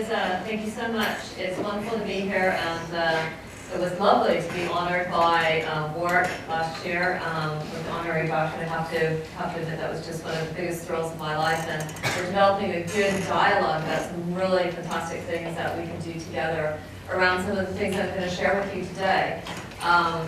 Thank you so much. It's wonderful to be here, and it was lovely to be honored by Warwick last year with the honorary doctorate. I have to admit that was just one of the biggest thrills of my life, and we're developing a good dialogue about some really fantastic things that we can do together around some of the things I'm going to share with you today. I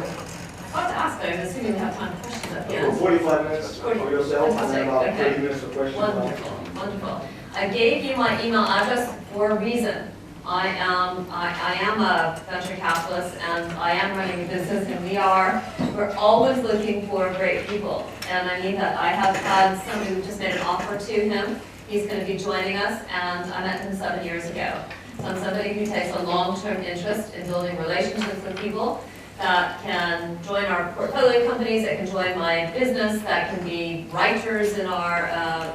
forgot to ask, but I'm assuming we have time for questions at the end. 45 minutes for yourself, and then about 30 minutes for questions. Wonderful, wonderful. I gave you my email address for a reason. I am a venture capitalist, and I am running a business, and we're always looking for great people. And I mean that I have had somebody who just made an offer to him. He's going to be joining us, and I met him 7 years ago. So I'm somebody who takes a long-term interest in building relationships with people that can join our portfolio companies, that can join my business, that can be writers in our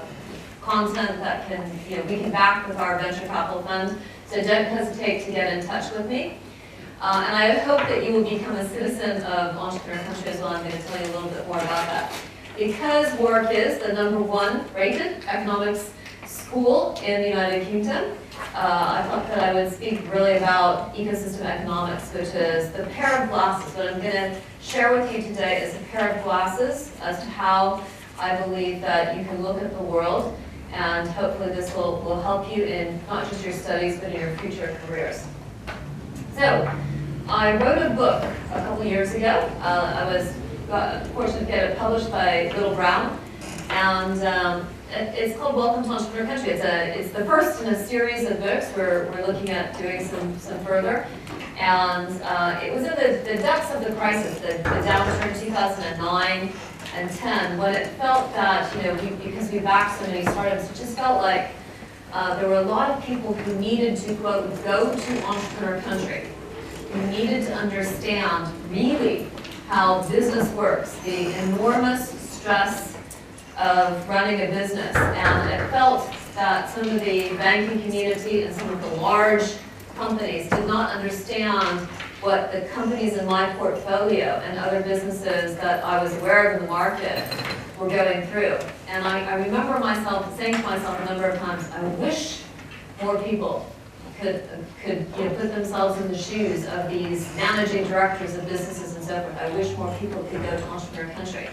content, that can, we can back with our venture capital fund. So don't hesitate to get in touch with me. And I hope that you will become a citizen of Entrepreneur Country as well. I'm going to tell you a little bit more about that. Because Warwick is the #1 rated economics school in the United Kingdom, I thought that I would speak really about ecosystem economics, which is the pair of glasses. What I'm going to share with you today is a pair of glasses as to how I believe that you can look at the world, and hopefully this will help you in not just your studies, but in your future careers. So, I wrote a book a couple years ago. I was fortunate to get it published by Little Brown, and it's called Welcome to Entrepreneur Country. It's the first in a series of books. We're looking at doing some further. And it was in the depths of the crisis, the downturn in 2009 and 10, when it felt that, because we backed so many startups, it just felt like there were a lot of people who needed to, quote, go to Entrepreneur Country, who needed to understand really how business works, the enormous stress of running a business. And it felt that some of the banking community and some of the large companies did not understand what the companies in my portfolio and other businesses that I was aware of in the market were going through. And I remember myself saying to myself a number of times, I wish more people could put themselves in the shoes of these managing directors of businesses and so forth. I wish more people could go to Entrepreneur Country.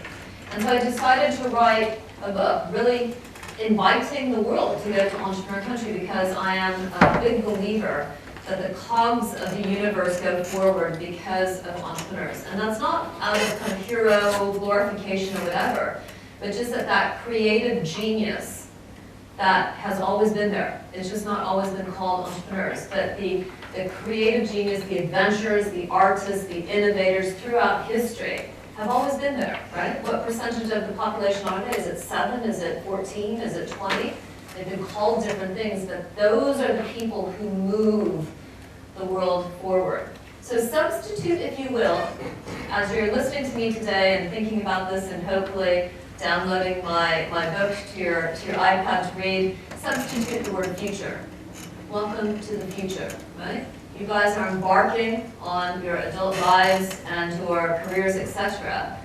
And so I decided to write a book really inviting the world to go to Entrepreneur Country, because I am a big believer that the cogs of the universe go forward because of entrepreneurs. And that's not out of kind of hero glorification or whatever, but just that creative genius that has always been there. It's just not always been called entrepreneurs. But the creative genius, the adventurers, the artists, the innovators throughout history have always been there, right? What percentage of the population are they? Is it 7? Is it 14? Is it 20? They've been called different things, but those are the people who move the world forward. So substitute, if you will, as you're listening to me today and thinking about this and hopefully downloading my book to your iPad to read, substitute the word future. Welcome to the future, right? You guys are embarking on your adult lives and your careers, etc.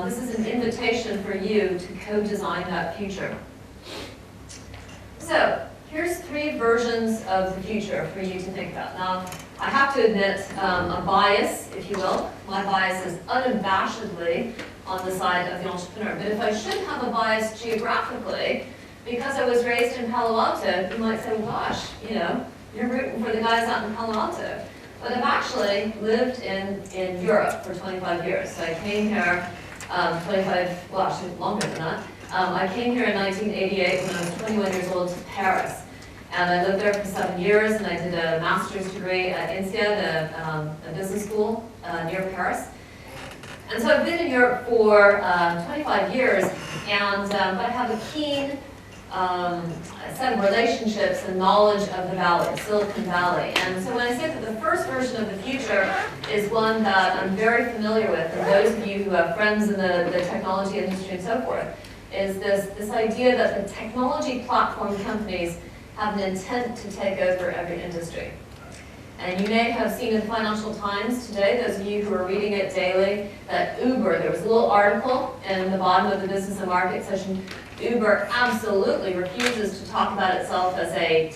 This is an invitation for you to co-design that future. So, here's 3 versions of the future for you to think about. Now, I have to admit a bias, if you will. My bias is unabashedly on the side of the entrepreneur. But if I should have a bias geographically, because I was raised in Palo Alto, you might say, well, gosh, you're rooting for the guys out in Palo Alto. But I've actually lived in Europe for 25 years. So I came here 25, well, actually longer than that. I came here in 1988 when I was 21 years old to Paris. And I lived there for 7 years, and I did a master's degree at INSEAD, a business school near Paris. And so I've been in Europe for 25 years, and but I have a keen set of relationships and knowledge of the valley, Silicon Valley. And so when I say that the first version of the future is one that I'm very familiar with, and those of you who have friends in the technology industry and so forth, is this idea that the technology platform companies have an intent to take over every industry. And you may have seen in the Financial Times today, those of you who are reading it daily, that Uber, there was a little article in the bottom of the business and market section. Uber absolutely refuses to talk about itself as a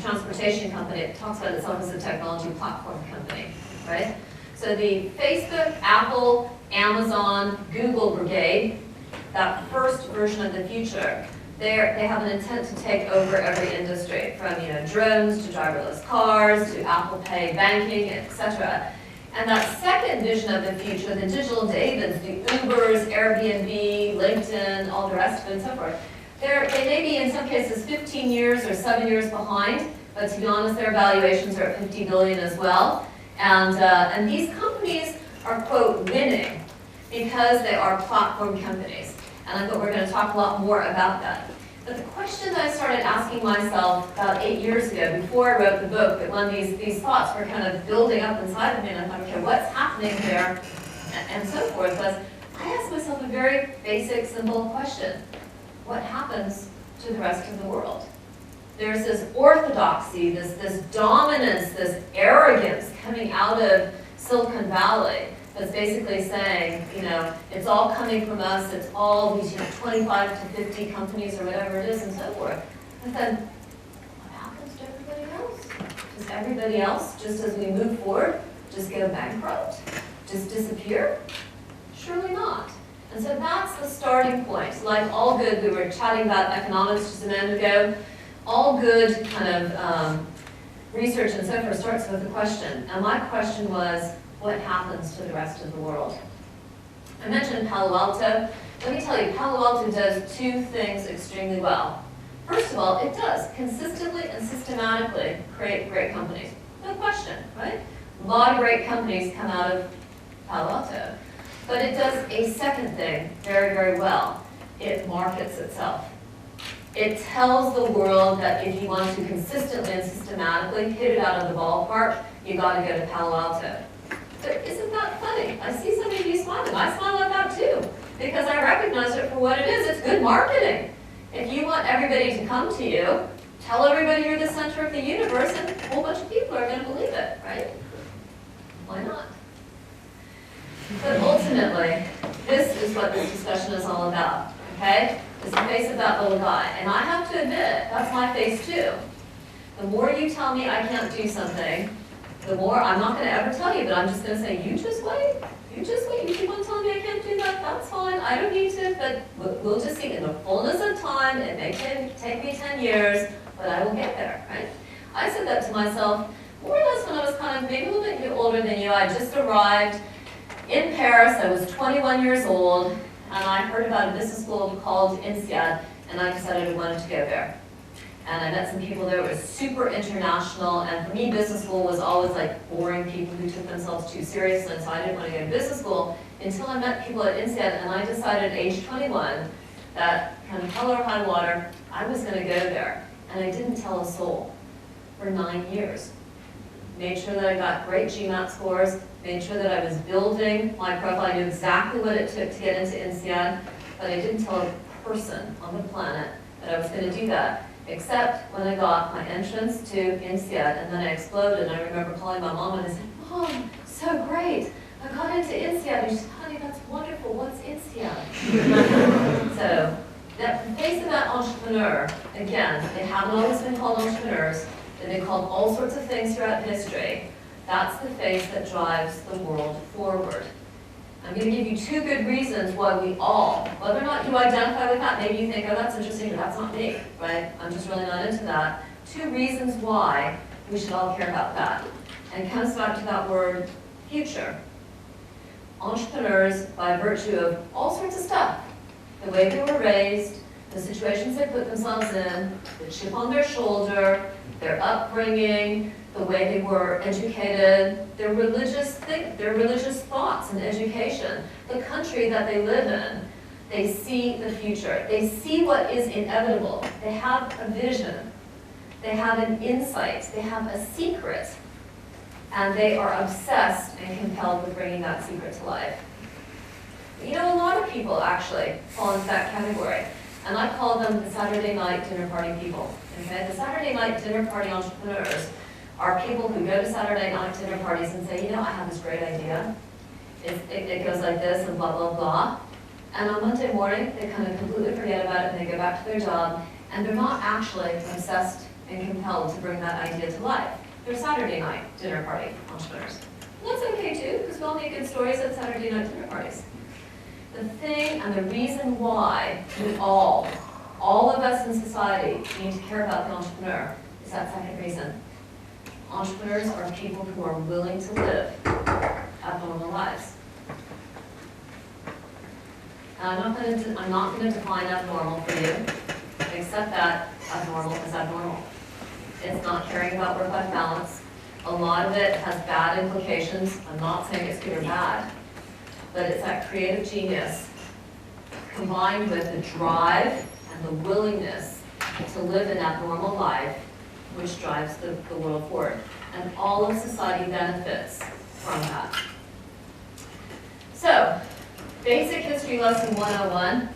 transportation company. It talks about itself as a technology platform company, right? So the Facebook, Apple, Amazon, Google brigade, that first version of the future, they have an intent to take over every industry, from drones to driverless cars to Apple Pay banking, etc. And that second vision of the future, the digital Davids, the Ubers, Airbnb, LinkedIn, all the rest of it and so forth, they may be in some cases 15 years or 7 years behind, but to be honest, their valuations are at 50 billion as well. And these companies are, quote, winning because they are platform companies. And I thought we're going to talk a lot more about that. But the question that I started asking myself about 8 years ago, before I wrote the book, that when these thoughts were kind of building up inside of me, and I thought, okay, what's happening here, and so forth, was I asked myself a very basic, simple question. What happens to the rest of the world? There's this orthodoxy, this dominance, this arrogance coming out of Silicon Valley, that's basically saying, it's all coming from us, it's all these 25 to 50 companies or whatever it is and so forth. And then, what happens to everybody else? Does everybody else, just as we move forward, just go bankrupt? Just disappear? Surely not. And so that's the starting point. Like all good, we were chatting about economics just a minute ago, all good kind of research and so forth starts with a question. And my question was, what happens to the rest of the world? I mentioned Palo Alto. Let me tell you, Palo Alto does two things extremely well. First of all, it does consistently and systematically create great companies. No question, right? A lot of great companies come out of Palo Alto. But it does a second thing very, very well. It markets itself. It tells the world that if you want to consistently and systematically hit it out of the ballpark, you got to go to Palo Alto. But isn't that funny? I see some of you smiling. I smile at that too, because I recognize it for what it is. It's good marketing. If you want everybody to come to you, tell everybody you're the center of the universe, and a whole bunch of people are going to believe it, right? Why not? But ultimately, this is what this discussion is all about, okay? It's the face of that little guy. And I have to admit, that's my face too. The more you tell me I can't do something, the more, I'm not going to ever tell you, but I'm just going to say, you just wait. You just wait. You keep on telling me I can't do that, that's fine. I don't need to, but we'll just see. In the fullness of time, it may take me 10 years, but I will get there, right? I said that to myself more or less when I was kind of maybe a little bit older than you. I just arrived in Paris. I was 21 years old, and I heard about a business school called INSEAD, and I decided I wanted to go there. And I met some people there who were super international, and for me, business school was always like boring people who took themselves too seriously, and so I didn't want to go to business school until I met people at INSEAD, and I decided at age 21 that kind of hell or high water, I was going to go there. And I didn't tell a soul for 9 years. Made sure that I got great GMAT scores, made sure that I was building my profile. I knew exactly what it took to get into INSEAD, but I didn't tell a person on the planet that I was going to do that. Except when I got my entrance to INSEAD, and then I exploded, and I remember calling my mom and I said, Mom, so great, I got into INSEAD. And she said, honey, that's wonderful, what's INSEAD? So, the face of that entrepreneur, again, they haven't always been called entrepreneurs, they've been called all sorts of things throughout history. That's the face that drives the world forward. I'm going to give you two good reasons why we all, whether or not you identify with that, maybe you think, oh, that's interesting, but that's not me, right? I'm just really not into that. Two reasons why we should all care about that. And it comes back to that word, future. Entrepreneurs, by virtue of all sorts of stuff, the way they were raised, the situations they put themselves in, the chip on their shoulder, their upbringing, the way they were educated, their religious thoughts and education, the country that they live in, they see the future. They see what is inevitable. They have a vision. They have an insight. They have a secret. And they are obsessed and compelled with bringing that secret to life. You know, a lot of people actually fall into that category. And I call them the Saturday night dinner party people. Okay? The Saturday night dinner party entrepreneurs are people who go to Saturday night dinner parties and say, I have this great idea. It goes like this and blah, blah, blah. And on Monday morning, they kind of completely forget about it and they go back to their job, and they're not actually obsessed and compelled to bring that idea to life. They're Saturday night dinner party entrepreneurs. And that's okay too, because we all need good stories at Saturday night dinner parties. The thing and the reason why we all of us in society need to care about the entrepreneur is that second reason. Entrepreneurs are people who are willing to live abnormal lives. And I'm not going to define abnormal for you, except that abnormal is abnormal. It's not caring about work-life balance. A lot of it has bad implications. I'm not saying it's good or bad, but it's that creative genius combined with the drive and the willingness to live an abnormal life, which drives the world forward. And all of society benefits from that. So, basic history lesson 101,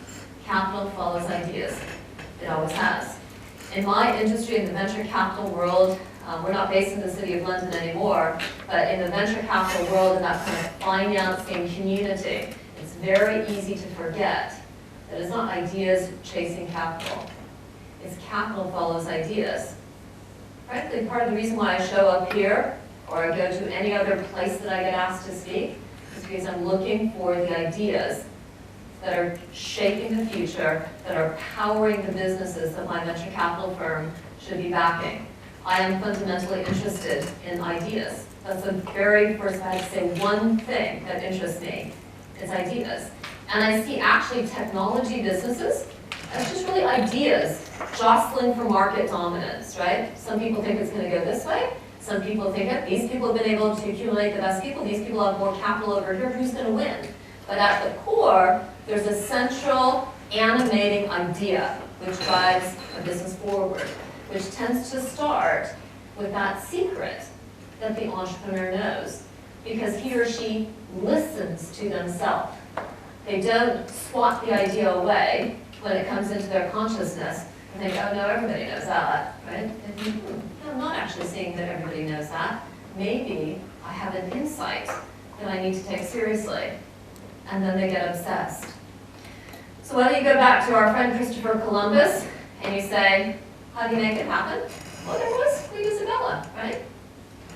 capital follows ideas. It always has. In my industry, in the venture capital world, we're not based in the city of London anymore, but in the venture capital world, in that kind of financing community, it's very easy to forget that it's not ideas chasing capital. It's capital follows ideas. Frankly, part of the reason why I show up here, or I go to any other place that I get asked to speak, is because I'm looking for the ideas that are shaping the future, that are powering the businesses that my venture capital firm should be backing. I am fundamentally interested in ideas. That's the very first, if I had to say one thing that interests me, is ideas. And I see actually technology businesses as just really ideas jostling for market dominance, right? Some people think it's going to go this way. Some people think it. These people have been able to accumulate the best people. These people have more capital over here. Who's going to win? But at the core, there's a central animating idea which drives a business forward, which tends to start with that secret that the entrepreneur knows, because he or she listens to themselves. They don't swat the idea away when it comes into their consciousness and think, oh no, everybody knows that, right? And think, I'm not actually seeing that everybody knows that. Maybe I have an insight that I need to take seriously. And then they get obsessed. So whether you go back to our friend Christopher Columbus and you say, how do you make it happen? Well, there was Queen Isabella, right?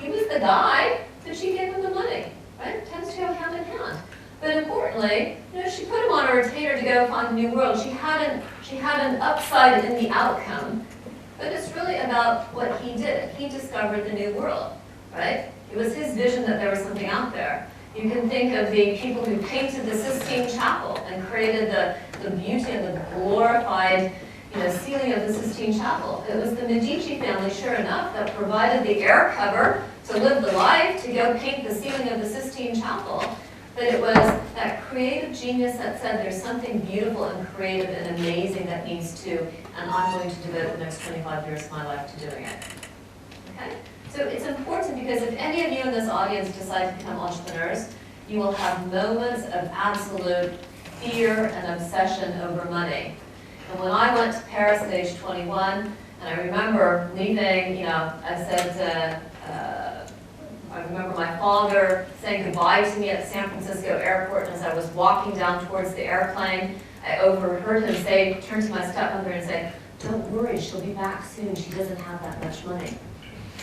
He was the guy, but she gave him the money, right? It tends to go hand in hand. But importantly, she put him on a retainer to go find a new world. She had an upside in the outcome, but it's really about what he did. He discovered the new world, right? It was his vision that there was something out there. You can think of the people who painted the Sistine Chapel and created the beauty and the glorified ceiling of the Sistine Chapel. It was the Medici family, sure enough, that provided the air cover to live the life, to go paint the ceiling of the Sistine Chapel. But it was that creative genius that said there's something beautiful and creative and amazing that needs to, and I'm going to devote the next 25 years of my life to doing it. Okay? So it's important because if any of you in this audience decide to become entrepreneurs, you will have moments of absolute fear and obsession over money. And when I went to Paris at age 21, and I remember leaving, I remember my father saying goodbye to me at the San Francisco airport, and as I was walking down towards the airplane, I overheard him say, turn to my stepmother and say, don't worry, she'll be back soon, she doesn't have that much money.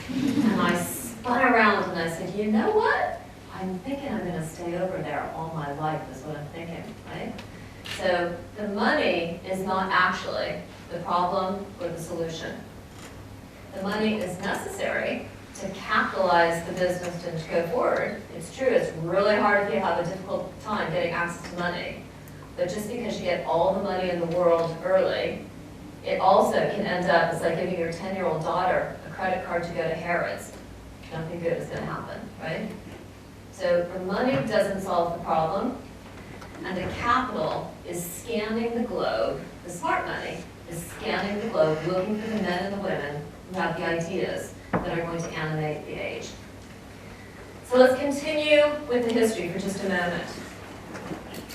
And I spun around and I said, you know what? I'm thinking I'm going to stay over there all my life is what I'm thinking, right? So the money is not actually the problem or the solution. The money is necessary to capitalize the business and to go forward. It's true, it's really hard if you have a difficult time getting access to money. But just because you get all the money in the world early, it also can end up, it's like giving your 10-year-old daughter a credit card to go to Harrods. Nothing good is going to happen, right? So the money doesn't solve the problem, and the capital is scanning the globe. The smart money is scanning the globe, looking for the men and the women who have the ideas that are going to animate the age. So let's continue with the history for just a moment.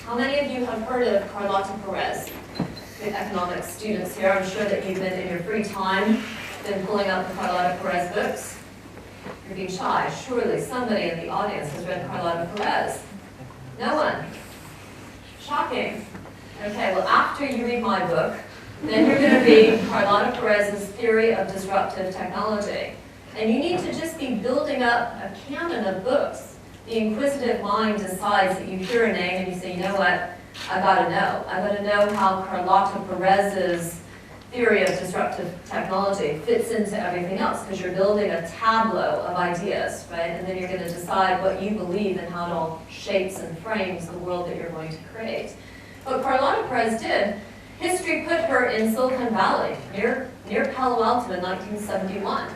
How many of you have heard of Carlota Perez? Good economics students here. I'm sure that you've been, in your free time, been pulling out the Carlota Perez books. You're being shy. Surely somebody in the audience has read Carlota Perez. No one. Shocking. Okay, well, after you read my book, then you're going to read Carlota Perez's Theory of Disruptive Technology. And you need to just be building up a canon of books. The inquisitive mind decides that you hear a name and you say, you know what, I gotta know. I gotta know how Carlota Perez's Theory of Disruptive Technology fits into everything else, because you're building a tableau of ideas, right? And then you're going to decide what you believe and how it all shapes and frames the world that you're going to create. What Carlota Perez did, history put her in Silicon Valley, near Palo Alto in 1971.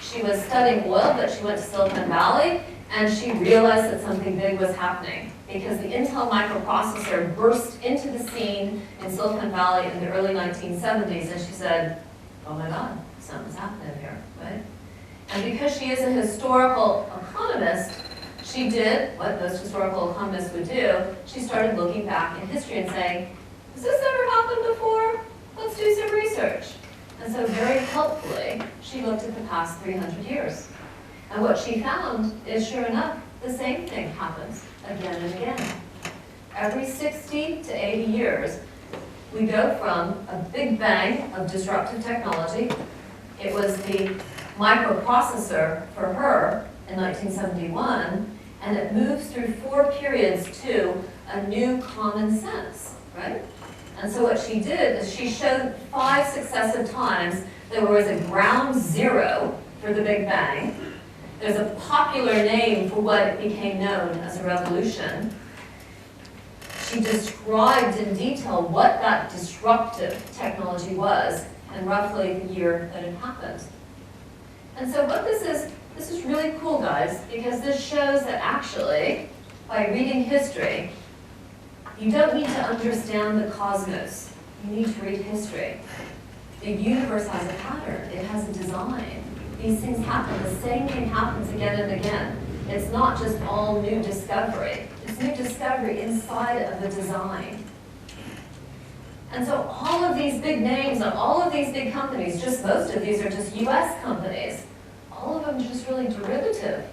She was studying oil, but she went to Silicon Valley, and she realized that something big was happening, because the Intel microprocessor burst into the scene in Silicon Valley in the early 1970s, and she said, oh my God, something's happening here, right? And because she is a historical economist, she did what most historical economists would do. She started looking back in history and saying, has this ever happened before? Let's do some research. And so very helpfully, she looked at the past 300 years. And what she found is, sure enough, the same thing happens again and again. Every 60 to 80 years, we go from a big bang of disruptive technology. It was the microprocessor for her in 1971, and it moves through 4 periods to a new common sense, right? And so what she did is she showed 5 successive times there was a ground zero for the Big Bang. There's a popular name for what it became known as a revolution. She described in detail what that disruptive technology was and roughly the year that it happened. And so what this is really cool, guys, because this shows that actually, by reading history, you don't need to understand the cosmos. You need to read history. The universe has a pattern. It has a design. These things happen. The same thing happens again and again. It's not just all new discovery. It's new discovery inside of the design. And so all of these big names and all of these big companies, just most of these are just US companies, all of them are just really derivative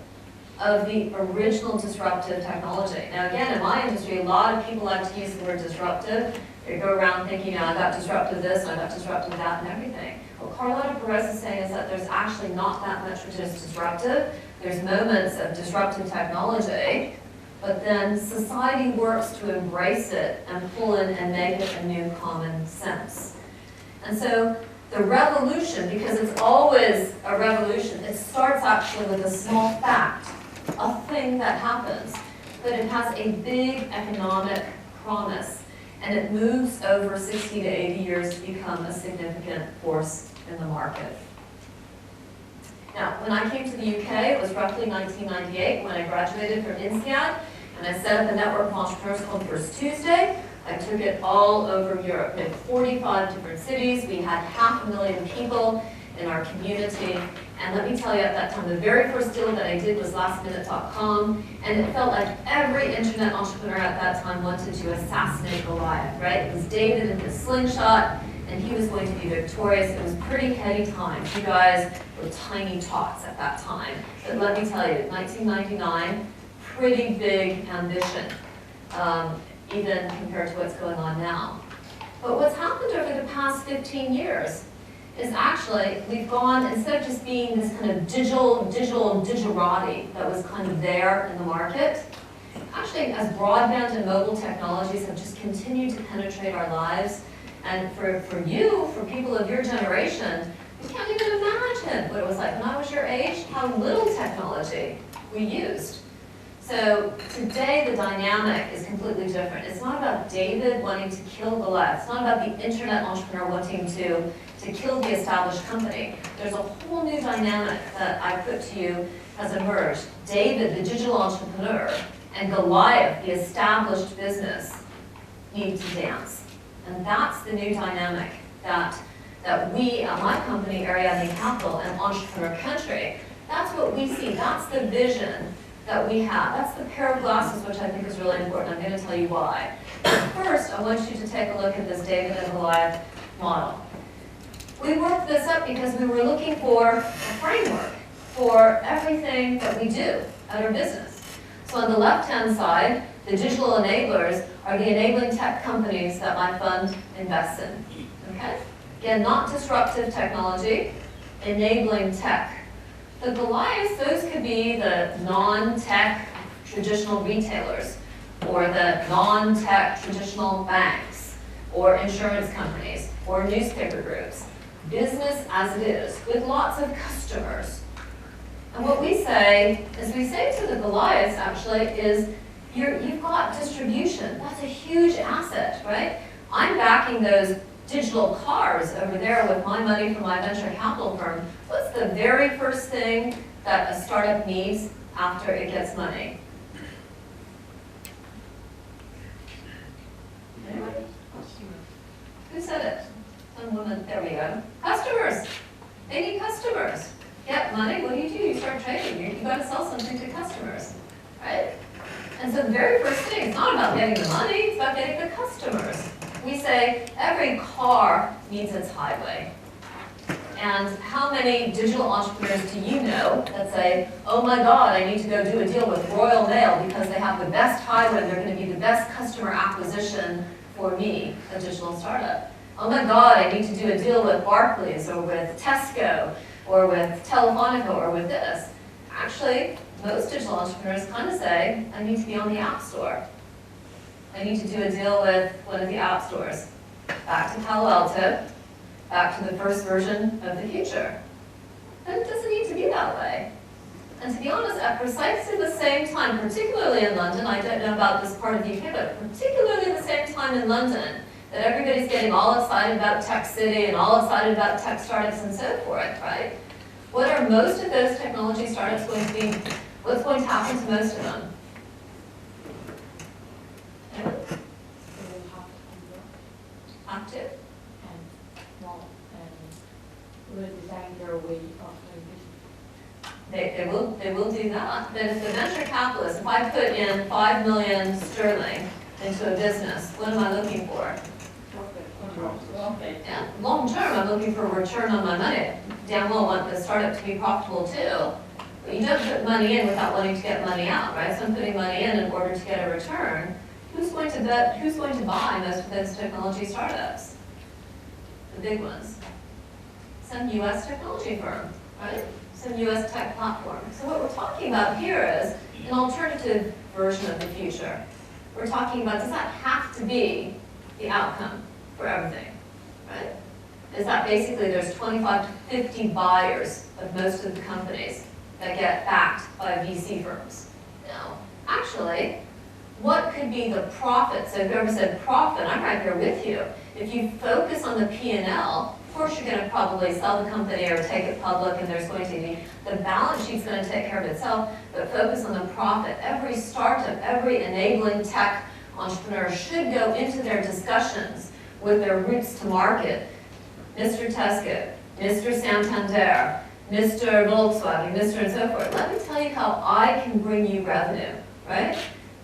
of the original disruptive technology. Now again, in my industry, a lot of people like to use the word disruptive. They go around thinking, I got disruptive this, and I got disruptive that, and everything. What Carlota Perez is saying is that there's actually not that much which is disruptive. There's moments of disruptive technology, but then society works to embrace it and pull in and make it a new common sense. And so the revolution, because it's always a revolution, it starts actually with a small fact, a thing that happens, but it has a big economic promise, and it moves over 60 to 80 years to become a significant force in the market. Now, when I came to the UK, it was roughly 1998 when I graduated from INSEAD, and I set up a network of entrepreneurs called First Tuesday. I took it all over Europe. We had 45 different cities. We had 500,000 people in our community. And let me tell you, at that time, the very first deal that I did was lastminute.com, and it felt like every internet entrepreneur at that time wanted to assassinate Goliath, right? It was David in his slingshot, and he was going to be victorious. It was pretty heady times. You guys were tiny tots at that time. But let me tell you, 1999, pretty big ambition, even compared to what's going on now. But what's happened over the past 15 years is actually we've gone, instead of just being this kind of digitality that was kind of there in the market, actually as broadband and mobile technologies have just continued to penetrate our lives, and for you, for people of your generation, you can't even imagine what it was like when I was your age, how little technology we used. So today the dynamic is completely different. It's not about David wanting to kill Goliath. It's not about the internet entrepreneur wanting to kill the established company. There's a whole new dynamic that I put to you has emerged. David, the digital entrepreneur, and Goliath, the established business, need to dance. And that's the new dynamic that we at my company, Ariadne Capital, and Entrepreneur Country, that's what we see. That's the vision that we have. That's the pair of glasses, which I think is really important. I'm going to tell you why. First, I want you to take a look at this David and Goliath model. We worked this up because we were looking for a framework. for everything that we do at our business. So on the left-hand side, the digital enablers are the enabling tech companies that my fund invests in. Okay? Again, not disruptive technology, enabling tech. The Goliaths, those could be the non-tech traditional retailers, or the non-tech traditional banks, or insurance companies, or newspaper groups. Business as it is, with lots of customers. And what we say is we say to the Goliaths actually is, you've got distribution. That's a huge asset, right? I'm backing those digital cars over there with my money from my venture capital firm. What's the very first thing that a startup needs after it gets money? Anyone? Who said it? Some woman, there we go. Customers. They need customers. Get money, what do? You start trading. You've got to sell something to customers, right? And so the very first thing, it's not about getting the money, it's about getting the customers. We say every car needs its highway. And how many digital entrepreneurs do you know that say, oh my God, I need to go do a deal with Royal Mail because they have the best highway and they're going to be the best customer acquisition for me, a digital startup. Oh my God, I need to do a deal with Barclays or with Tesco or with Telefonica or with this. Actually, most digital entrepreneurs kind of say, I need to be on the App Store. I need to do a deal with one of the app stores. Back to Palo Alto, back to the first version of the future. And it doesn't need to be that way. And to be honest, at precisely the same time, particularly in London, I don't know about this part of the UK, but particularly the same time in London, that everybody's getting all excited about Tech City and all excited about tech startups and so forth, right? What are most of those technology startups going to be? What's going to happen to most of them? Have to? Redesign their way of doing business. They will do that. But if the venture capitalist, if I put in 5 million sterling into a business, what am I looking for? Profit. Yeah, long term, I'm looking for a return on my money. Damn well want the startup to be profitable too. But you don't put money in without wanting to get money out, right? So I'm putting money in order to get a return. Who's going to bet? Who's going to buy most of those technology startups? The big ones. Some U.S. technology firm, right? Some U.S. tech platform. So what we're talking about here is an alternative version of the future. We're talking about, does that have to be the outcome for everything, right? Is that basically there's 25 to 50 buyers of most of the companies that get backed by VC firms? No. Actually, what could be the profit? So if you ever said profit, I'm right there with you. If you focus on the P&L, of course you're going to probably sell the company or take it public, and there's going to be, the balance sheet's going to take care of itself, but focus on the profit. Every startup, every enabling tech entrepreneur should go into their discussions with their routes to market. Mr. Tesco, Mr. Santander, Mr. Volkswagen, Mr. and so forth. Let me tell you how I can bring you revenue, right?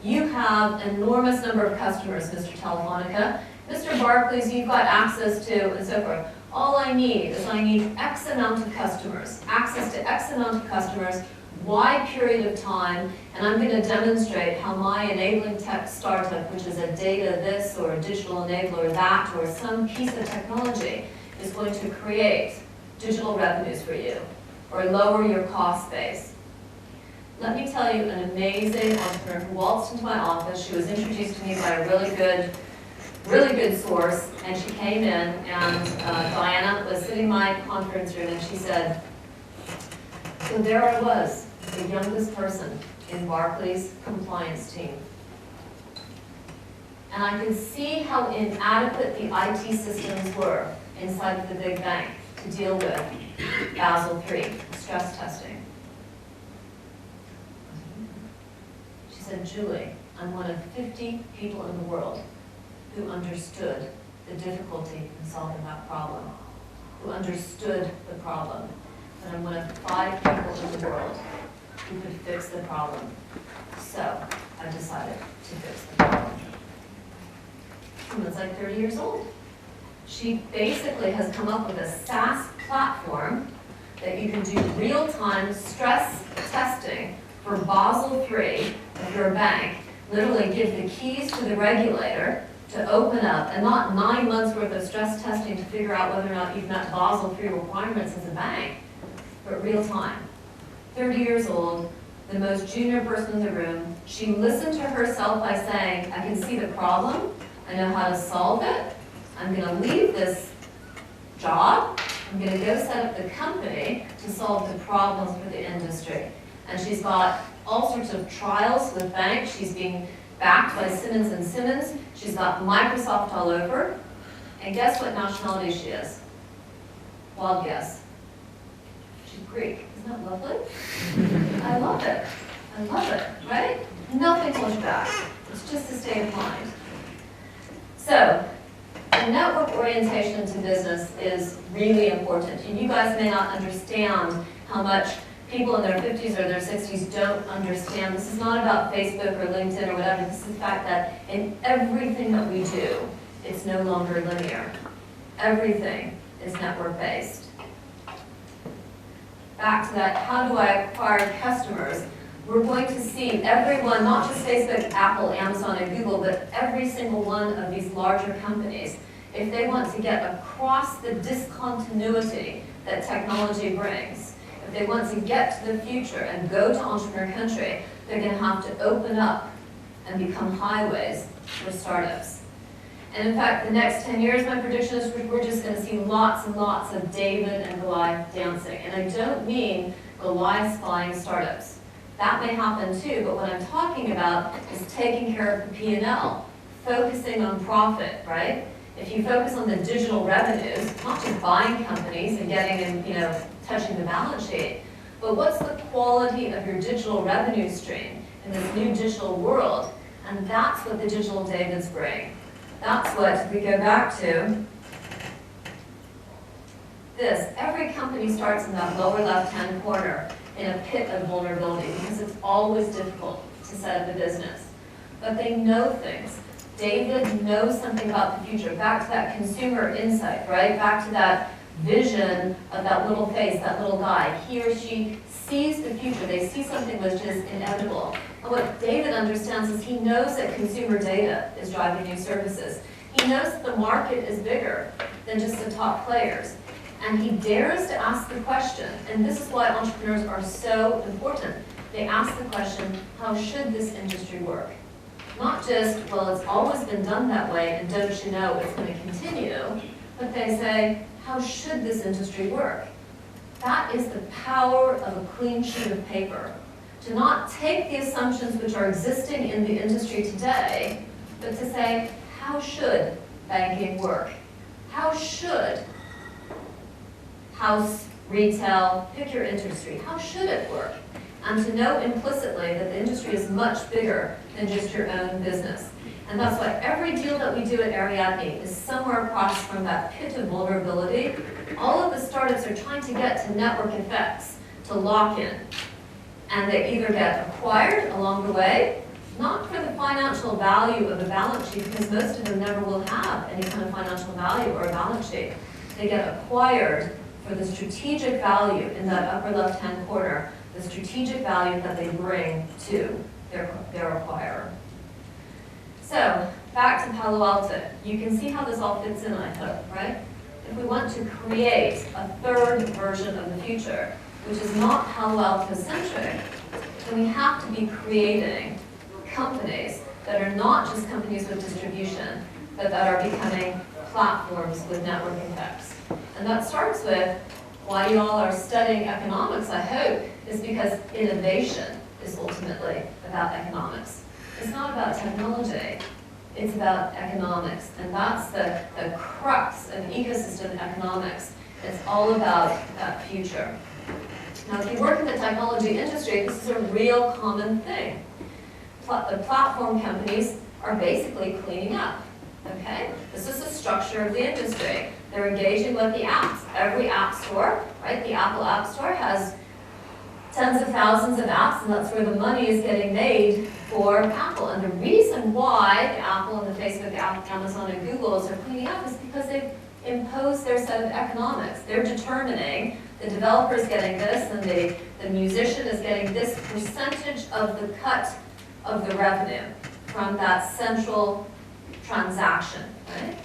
You have an enormous number of customers, Mr. Telefonica. Mr. Barclays, you've got access to, and so forth. All I need is I need X amount of customers, access to X amount of customers, Y period of time, and I'm going to demonstrate how my enabling tech startup, which is a data this or a digital enabler that or some piece of technology, is going to create digital revenues for you or lower your cost base. Let me tell you an amazing entrepreneur who waltzed into my office. She was introduced to me by a really good source, and she came in, and Diana was sitting in my conference room, and she said, so there I was, the youngest person in Barclays' compliance team. And I could see how inadequate the IT systems were inside of the big bank to deal with Basel III, stress testing. She said, Julie, I'm one of 50 people in the world who understood the difficulty in solving that problem, who understood the problem. And I'm one of 5 people in the world who could fix the problem. So I decided to fix the problem. She was like 30 years old. She basically has come up with a SaaS platform that you can do real-time stress testing for Basel III if you're a bank. Literally give the keys to the regulator to open up, and not 9 months worth of stress testing to figure out whether or not you've met Basel III requirements as a bank, but real time. 30 years old, the most junior person in the room, she listened to herself by saying, I can see the problem, I know how to solve it, I'm gonna leave this job, I'm gonna go set up the company to solve the problems for the industry. And she's got all sorts of trials with banks. She's being backed by Simmons & Simmons. She's got Microsoft all over. And guess what nationality she is? Wild guess. She's Greek. Isn't that lovely? I love it. I love it, right? Nothing holds you back. It's just a state of mind. So, the network orientation to business is really important. And you guys may not understand how much people in their 50s or their 60s don't understand. This is not about Facebook or LinkedIn or whatever. This is the fact that in everything that we do, it's no longer linear. Everything is network-based. Back to that, how do I acquire customers? We're going to see everyone, not just Facebook, Apple, Amazon, and Google, but every single one of these larger companies, if they want to get across the discontinuity that technology brings, if they want to get to the future and go to entrepreneur country, they're going to have to open up and become highways for startups. And in fact, the next 10 years, my prediction is we're just going to see lots and lots of David and Goliath dancing. And I don't mean Goliath buying startups. That may happen too, but what I'm talking about is taking care of the P&L, focusing on profit, right? If you focus on the digital revenues, not just buying companies and getting and touching the balance sheet, but what's the quality of your digital revenue stream in this new digital world? And that's what the digital Davids bring. That's what we go back to. This, every company starts in that lower left-hand corner in a pit of vulnerability because it's always difficult to set up a business. But they know things. David knows something about the future. Back to that consumer insight, right? Back to that vision of that little face, that little guy. He or she sees the future. They see something which is inevitable. And what David understands is he knows that consumer data is driving new services. He knows that the market is bigger than just the top players. And he dares to ask the question, and this is why entrepreneurs are so important. They ask the question, how should this industry work? Not just, well, it's always been done that way, and don't you know it's going to continue, but they say, how should this industry work? That is the power of a clean sheet of paper. To not take the assumptions which are existing in the industry today, but to say, how should banking work? How should house, retail, pick your industry, how should it work? And to know implicitly that the industry is much bigger than just your own business. And that's why every deal that we do at Ariadne is somewhere across from that pit of vulnerability. All of the startups are trying to get to network effects, to lock in. And they either get acquired along the way, not for the financial value of a balance sheet, because most of them never will have any kind of financial value or a balance sheet. They get acquired for the strategic value in that upper left-hand corner, the strategic value that they bring to their acquirer. So, back to Palo Alto. You can see how this all fits in, I hope, right? If we want to create a third version of the future, which is not Palo Alto-centric, then we have to be creating companies that are not just companies with distribution, but that are becoming platforms with network effects. And that starts with why you all are studying economics, I hope, is because innovation is ultimately about economics. It's not about technology, it's about economics. And that's the crux of ecosystem economics. It's all about that future. Now, if you work in the technology industry, this is a real common thing. The platform companies are basically cleaning up. Okay? This is the structure of the industry. They're engaging with the apps. Every app store, right? The Apple App Store has tens of thousands of apps, and that's where the money is getting made for Apple. And the reason why the Apple and the Facebook, Amazon, and Googles are cleaning up is because they've imposed their set of economics. They're determining the developer is getting this, and the musician is getting this percentage of the cut of the revenue from that central transaction, right?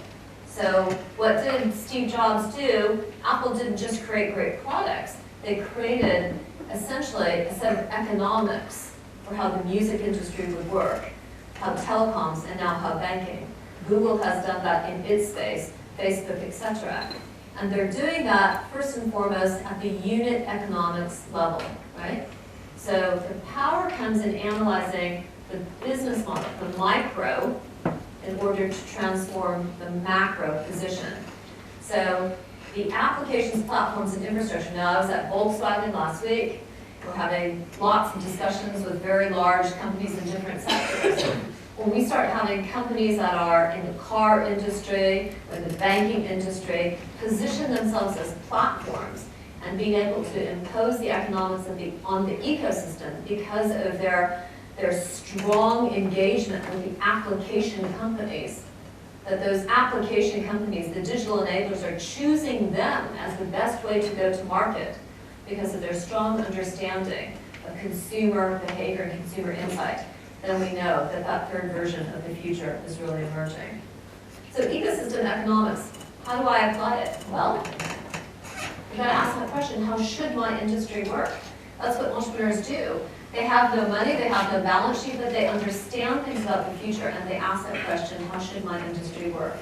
So what did Steve Jobs do? Apple didn't just create great products. They created essentially a set of economics for how the music industry would work, how telecoms, and now how banking. Google has done that in its space, Facebook, etc. And they're doing that first and foremost at the unit economics level, right? So the power comes in analyzing the business model, the micro, in order to transform the macro position. So the applications, platforms, and infrastructure. Now, I was at Volkswagen last week. We're having lots of discussions with very large companies in different sectors. When we start having companies that are in the car industry or the banking industry position themselves as platforms and being able to impose the economics on the ecosystem because of their strong engagement with the application companies, that those application companies, the digital enablers, are choosing them as the best way to go to market because of their strong understanding of consumer behavior and consumer insight, then we know that that third version of the future is really emerging. So ecosystem economics, how do I apply it? Well, you've got to ask that question, how should my industry work? That's what entrepreneurs do. They have no money, they have no balance sheet, but they understand things about the future and they ask that question, how should my industry work?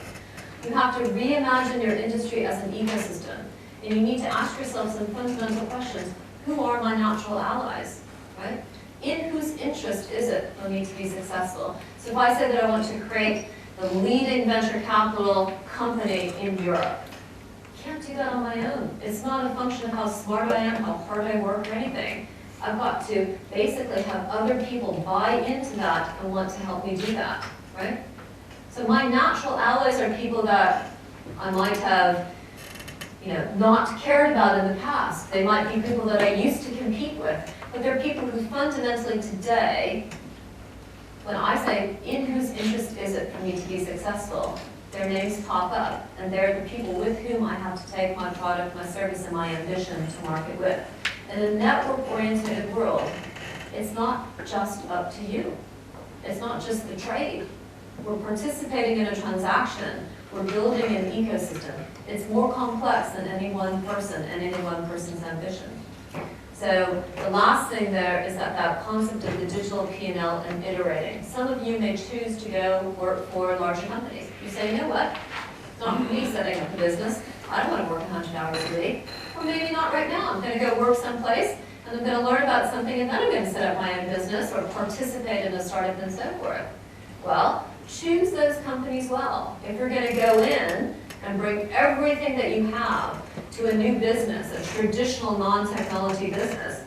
You have to reimagine your industry as an ecosystem. And you need to ask yourself some fundamental questions. Who are my natural allies, right? In whose interest is it for me to be successful? So if I say that I want to create the leading venture capital company in Europe, I can't do that on my own. It's not a function of how smart I am, how hard I work, or anything. I've got to basically have other people buy into that and want to help me do that, right? So my natural allies are people that I might have, not cared about in the past. They might be people that I used to compete with, but they're people who fundamentally today, when I say, in whose interest is it for me to be successful, their names pop up, and they're the people with whom I have to take my product, my service, and my ambition to market with. In a network-oriented world, it's not just up to you. It's not just the trade. We're participating in a transaction. We're building an ecosystem. It's more complex than any one person and any one person's ambition. So the last thing there is that concept of the digital P&L and iterating. Some of you may choose to go work for larger companies. You say, you know what? It's not for me setting up a business. I don't want to work 100 hours a week. Or maybe not right now. I'm going to go work someplace, and I'm going to learn about something, and then I'm going to set up my own business or participate in a startup and so forth. Well, choose those companies well. If you're going to go in and bring everything that you have to a new business, a traditional non-technology business,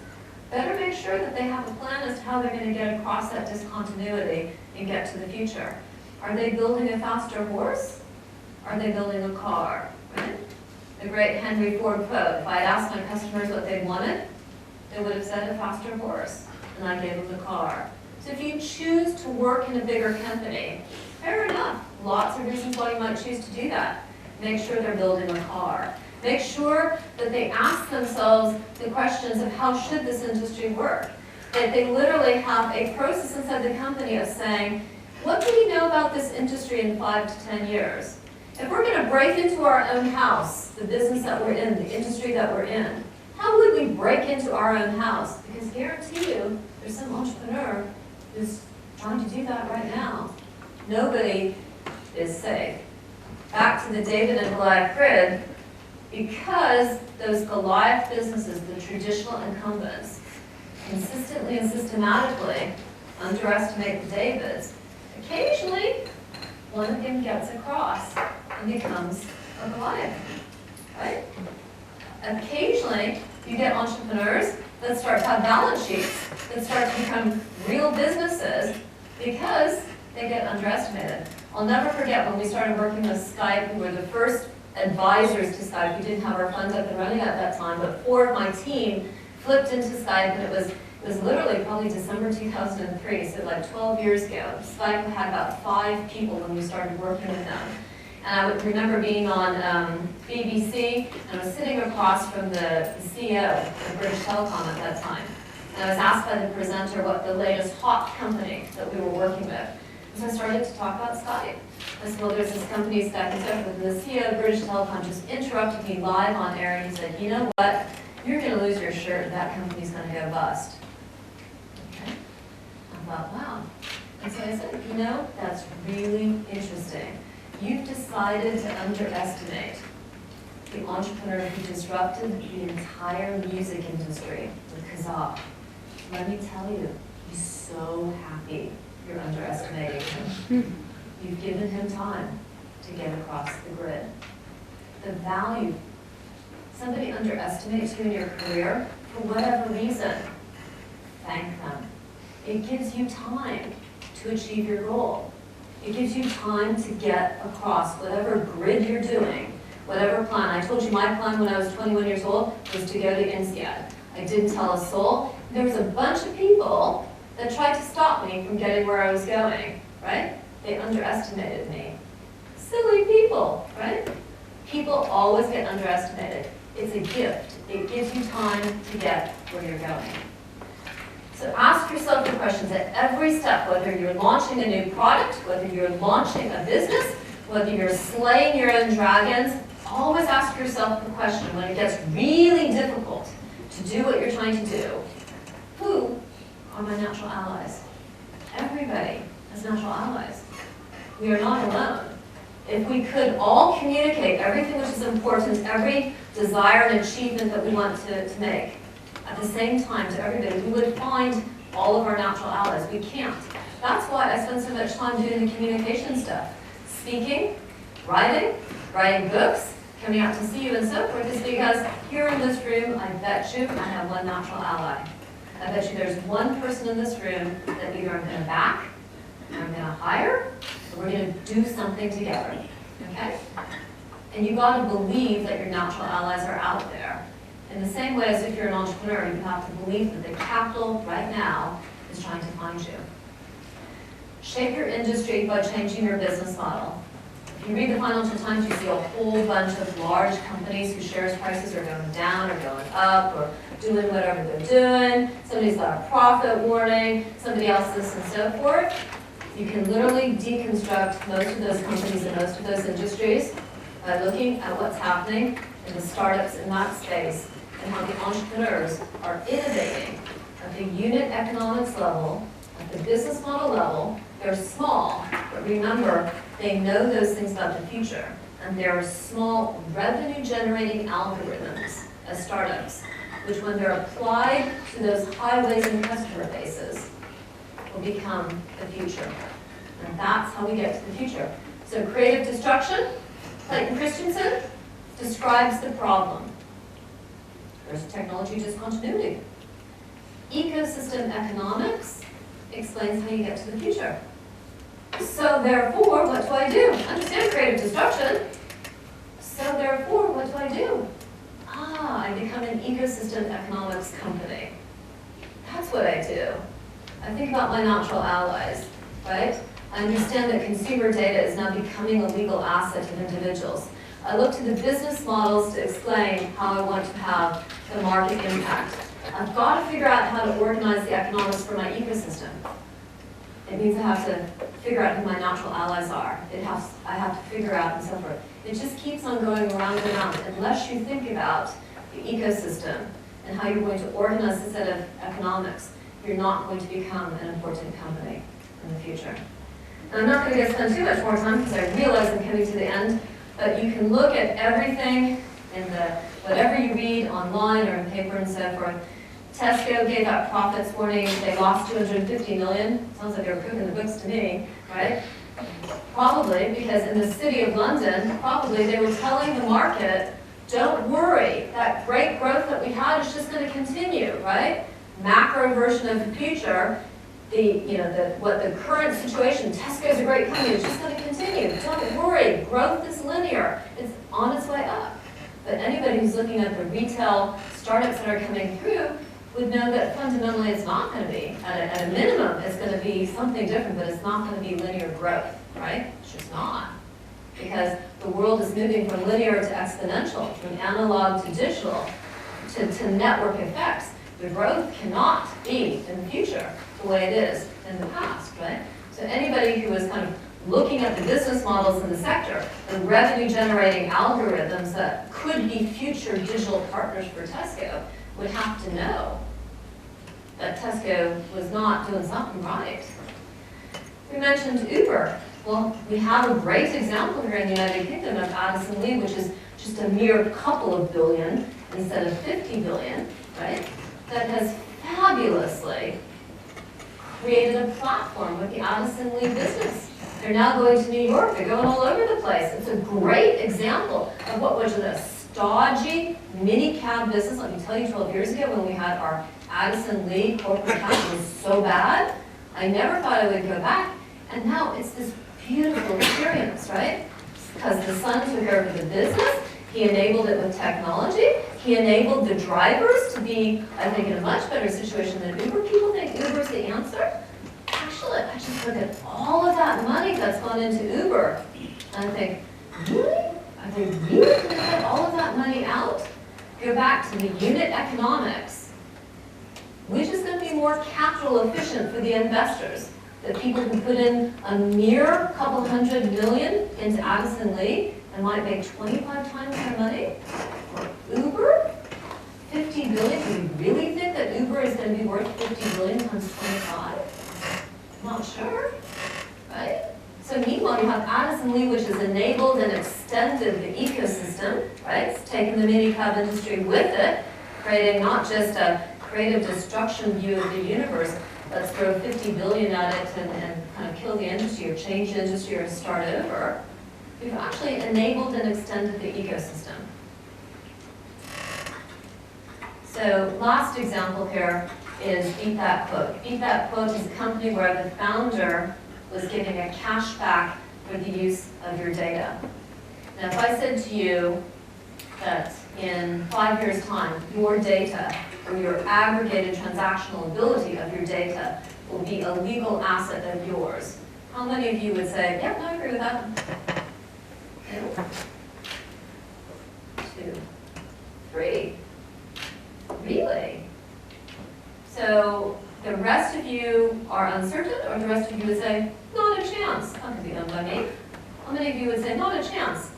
better make sure that they have a plan as to how they're going to get across that discontinuity and get to the future. Are they building a faster horse? Are they building a car? Right? The great Henry Ford quote, if I had asked my customers what they wanted, they would have said a faster horse, and I gave them the car. So if you choose to work in a bigger company, fair enough. Lots of reasons why you might choose to do that. Make sure they're building a car. Make sure that they ask themselves the questions of how should this industry work. That they literally have a process inside the company of saying, what do we know about this industry in 5 to 10 years? If we're going to break into our own house, the business that we're in, the industry that we're in, how would we break into our own house? Because guarantee you, there's some entrepreneur who's trying to do that right now. Nobody is safe. Back to the David and Goliath grid, because those Goliath businesses, the traditional incumbents, consistently and systematically underestimate the Davids, occasionally one of them gets across and becomes a Goliath, right? Occasionally, you get entrepreneurs that start to have balance sheets, that start to become real businesses because they get underestimated. I'll never forget when we started working with Skype, we were the first advisors to Skype. We didn't have our funds up and running at that time, but 4 of my team flipped into Skype, and it was literally probably December 2003, so like 12 years ago. Skype had about 5 people when we started working with them. And I would remember being on BBC, and I was sitting across from the CEO of British Telecom at that time. And I was asked by the presenter what the latest hot company that we were working with. So I started to talk about Skype. I said, well, there's this company, Skype and so forth. And the CEO of British Telecom just interrupted me live on air, and he said, you know what? You're going to lose your shirt, and that company's going to go bust. Okay. I thought, wow. And so I said, you know, that's really interesting. You've decided to underestimate the entrepreneur who disrupted the entire music industry with Kazaa. Let me tell you, he's so happy you're underestimating him. You've given him time to get across the grid. The value, somebody underestimates you in your career for whatever reason, thank them. It gives you time to achieve your goal. It gives you time to get across whatever grid you're doing, whatever plan. I told you my plan when I was 21 years old was to go to INSEAD. I didn't tell a soul. There was a bunch of people that tried to stop me from getting where I was going, right? They underestimated me. Silly people, right? People always get underestimated. It's a gift. It gives you time to get where you're going. So ask yourself the questions at every step, whether you're launching a new product, whether you're launching a business, whether you're slaying your own dragons, always ask yourself the question when it gets really difficult to do what you're trying to do, who are my natural allies? Everybody has natural allies. We are not alone. If we could all communicate everything which is important, every desire and achievement that we want to make, at the same time to everybody, we would find all of our natural allies. We can't. That's why I spend so much time doing the communication stuff. Speaking, writing books, coming out to see you and so forth, is because here in this room, I bet you I have one natural ally. I bet you there's one person in this room that either I'm going to back, or I'm going to hire, or we're going to do something together. Okay? And you got to believe that your natural allies are out there. In the same way as if you're an entrepreneur, you have to believe that the capital right now is trying to find you. Shape your industry by changing your business model. If you read the Financial Times, you see a whole bunch of large companies whose shares prices are going down or going up or doing whatever they're doing. Somebody's got a profit warning, somebody else this and so forth. You can literally deconstruct most of those companies and most of those industries by looking at what's happening in the startups in that space and how the entrepreneurs are innovating at the unit economics level, at the business model level. They're small, but remember, they know those things about the future. And they're small revenue-generating algorithms as startups, which when they're applied to those highways and customer bases, will become the future. And that's how we get to the future. So creative destruction, Clayton Christensen, describes the problem. There's technology discontinuity. Ecosystem economics explains how you get to the future. So therefore, what do I do? Understand creative destruction. So therefore, what do I do? I become an ecosystem economics company. That's what I do. I think about my natural allies, right? I understand that consumer data is now becoming a legal asset of individuals. I look to the business models to explain how I want to have the market impact. I've got to figure out how to organize the economics for my ecosystem. It means I have to figure out who my natural allies are. I have to figure out and so forth. It just keeps on going around and around unless you think about the ecosystem and how you're going to organize the set of economics. You're not going to become an important company in the future. And I'm not going to spend too much more time because I realize I'm coming to the end, but you can look at everything in whatever you read online or in paper and so forth. Tesco gave out profits warning. They lost $250 million. Sounds like they were cooking the books to me, right? Probably because in the city of London, probably they were telling the market, don't worry, that great growth that we had is just going to continue, right? Macro version of the future, what the current situation, Tesco's a great company, it's just going to continue. Don't worry, growth is linear. It's on its way up. But anybody who's looking at the retail startups that are coming through would know that fundamentally it's not going to be. At a minimum, it's going to be something different, but it's not going to be linear growth, right? It's just not. because the world is moving from linear to exponential, from analog to digital, to network effects. The growth cannot be in the future the way it is in the past, right? So anybody who is kind of looking at the business models in the sector, the revenue generating algorithms that could be future digital partners for Tesco would have to know that Tesco was not doing something right. We mentioned Uber. Well, we have a great example here in the United Kingdom of Addison Lee, which is just a mere couple of billion instead of 50 billion, right? That has fabulously created a platform with the Addison Lee business. They're now going to New York. They're going all over the place. It's a great example of what was a stodgy mini-cab business. Let me tell you, 12 years ago when we had our Addison Lee corporate account was so bad, I never thought I would go back. And now it's this beautiful experience, right? Because the son took over the business. He enabled it with technology. He enabled the drivers to be, I think, in a much better situation than Uber. People think Uber's the answer. Actually, I just look at all of that money that's gone into Uber, and I think, really? Are they really going to get all of that money out? Go back to the unit economics. Which is going to be more capital efficient for the investors? The people who put in a mere couple $100 million into Addison Lee and might make 25 times their money? Or Uber? 50 billion? Do you really think that Uber is going to be worth 50 billion times 25? Not sure, right? So meanwhile, you have Addison Lee, which has enabled and extended the ecosystem, right? It's taken the mini-cab industry with it, creating not just a creative destruction view of the universe, let's throw 50 billion at it and kind of kill the industry or change the industry or start over. We've actually enabled and extended the ecosystem. So last example here is Beat That Quote. Beat That Quote is a company where the founder was giving a cash back for the use of your data. Now if I said to you that in 5 years' time, your data or your aggregated transactional ability of your data will be a legal asset of yours, how many of you would say, yep, I agree with that? 2, 3. Really? So the rest of you are uncertain, or the rest of you would say, not a chance. That could be done by me. How many of you would say, not a chance?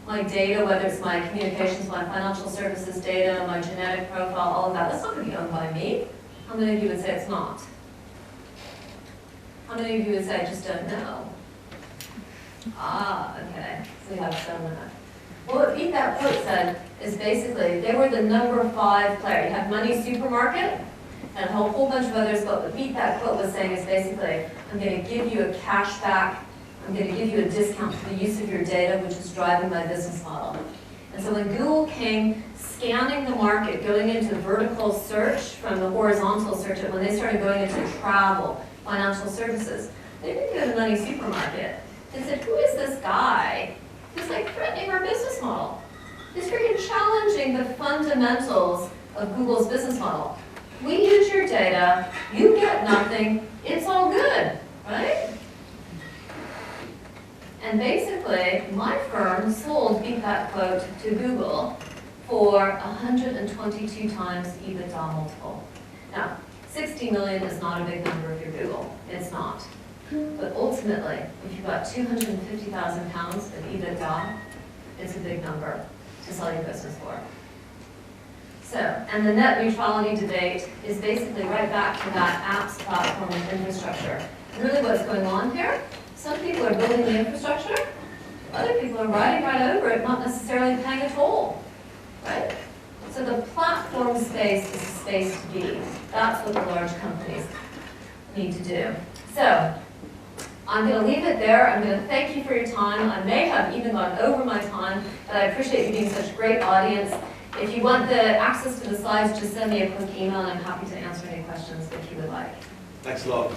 My data, whether it's my communications, my financial services data, my genetic profile, all of that, that's not going to be owned by me. How many of you would say it's not? How many of you would say, I just don't know? Ah, okay. So we have some of that. Well, what Beat That Quote said is basically, they were the number 5 player. You have Money Supermarket and a whole bunch of others, but what Beat That Quote was saying is basically, I'm going to give you a cash back, I'm going to give you a discount for the use of your data, which is driving my business model. And so when Google came scanning the market, going into vertical search from the horizontal search, when they started going into travel, financial services, they didn't go to Money Supermarket. They said, who is this guy who's like threatening our business model? He's freaking challenging the fundamentals of Google's business model. We use your data, you get nothing, it's all good, right? And basically, my firm sold Beat That Quote to Google for 122 times EBITDA multiple. Now, 60 million is not a big number if you're Google. It's not. But ultimately, if you've got 250,000 pounds of EBITDA, it's a big number to sell your business for. So, and the net neutrality debate is basically right back to that apps platform and infrastructure. Really what's going on here, some people are building the infrastructure, other people are riding right over it, not necessarily paying a toll, right? So the platform space is the space to be. That's what the large companies need to do. So, I'm going to leave it there. I'm going to thank you for your time. I may have even gone over my time, but I appreciate you being such a great audience. If you want the access to the slides, just send me a quick email, and I'm happy to answer any questions if you would like. Thanks a lot.